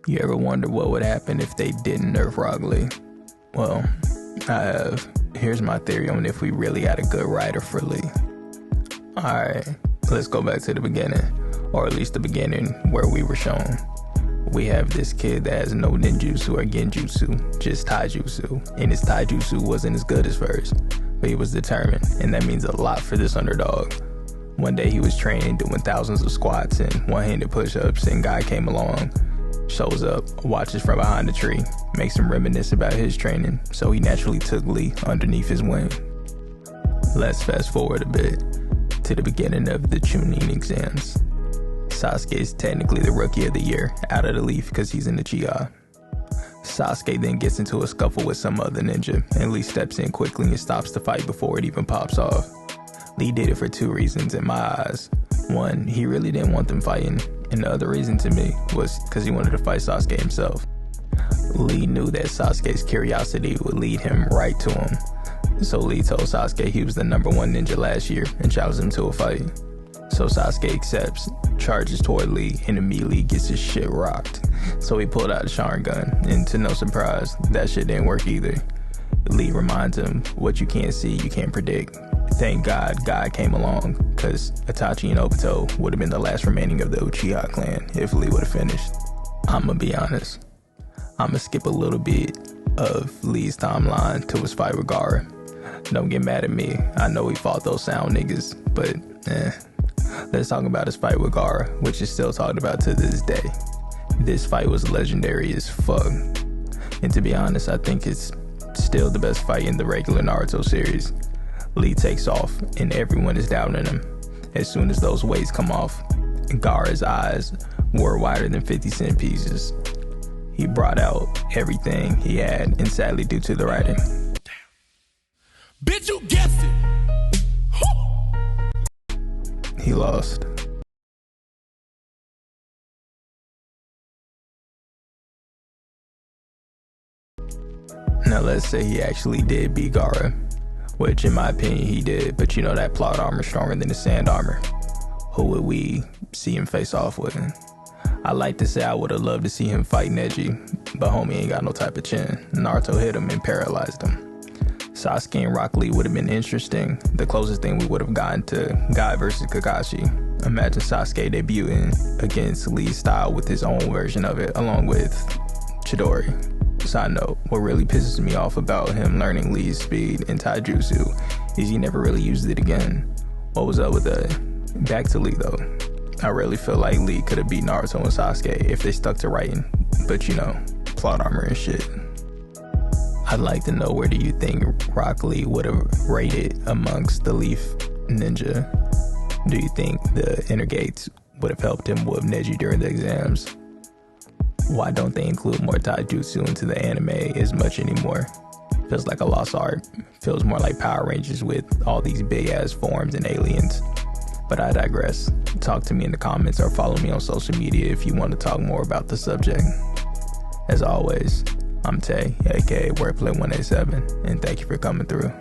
You ever wonder what would happen if they didn't nerf Rock Lee? Well, I have. Here's my theory on if we really had a good writer for Lee. Alright, let's go back to the beginning, or at least the beginning where we were shown. We have this kid that has no ninjutsu or genjutsu, just taijutsu, and his taijutsu wasn't as good as first, but he was determined, and that means a lot for this underdog. One day he was training, doing thousands of squats and one-handed push-ups, and guy came along, shows up, watches from behind the tree, makes him reminisce about his training, so he naturally took Lee underneath his wing. Let's fast forward a bit to the beginning of the Chunin exams. Sasuke is technically the rookie of the year out of the leaf because he's in the Uchiha. Sasuke then gets into a scuffle with some other ninja, and Lee steps in quickly and stops the fight before it even pops off. Lee did it for two reasons in my eyes. One, he really didn't want them fighting, and the other reason to me was because he wanted to fight Sasuke himself. Lee knew that Sasuke's curiosity would lead him right to him, so Lee told Sasuke he was the #1 ninja last year and challenged him to a fight. So Sasuke accepts, charges toward Lee, and immediately gets his shit rocked. So he pulled out a Sharingan, and to no surprise, that shit didn't work either. Lee reminds him, what you can't see, you can't predict. Thank God came along, cause Itachi and Obito would have been the last remaining of the Uchiha clan if Lee would have finished. I'ma be honest, I'ma skip a little bit of Lee's timeline to his fight with Gaara. Don't get mad at me, I know he fought those sound niggas, but let's talk about his fight with Gaara, which is still talked about to this day. This fight was legendary as fuck, and to be honest, I think it's still the best fight in the regular Naruto series. Lee takes off, and everyone is doubting him. As soon as those weights come off, Gaara's eyes were wider than 50-cent pieces. He brought out everything he had, and sadly due to the writing. Bitch, you guessed it! He lost. Now let's say he actually did beat Gaara, which in my opinion he did, but you know that plot armor stronger than the sand armor. Who would we see him face off with? I like to say I would have loved to see him fight Neji, but homie ain't got no type of chin. Naruto hit him and paralyzed him. Sasuke and Rock Lee would have been interesting, the closest thing we would have gotten to Guy versus Kakashi. Imagine Sasuke debuting against Lee's style with his own version of it, along with Chidori. Side note, what really pisses me off about him learning Lee's speed and taijutsu is he never really used it again. What was up with that? Back to Lee though. I really feel like Lee could have beat Naruto and Sasuke if they stuck to writing, but you know, plot armor and shit. I'd like to know, where do you think Rock Lee would have rated amongst the Leaf Ninja? Do you think the Inner Gates would have helped him with Neji during the exams? Why don't they include more taijutsu into the anime as much anymore? Feels like a lost art. Feels more like Power Rangers with all these big ass forms and aliens. But I digress. Talk to me in the comments or follow me on social media if you want to talk more about the subject. As always, I'm Tay, aka Wordplay187, and thank you for coming through.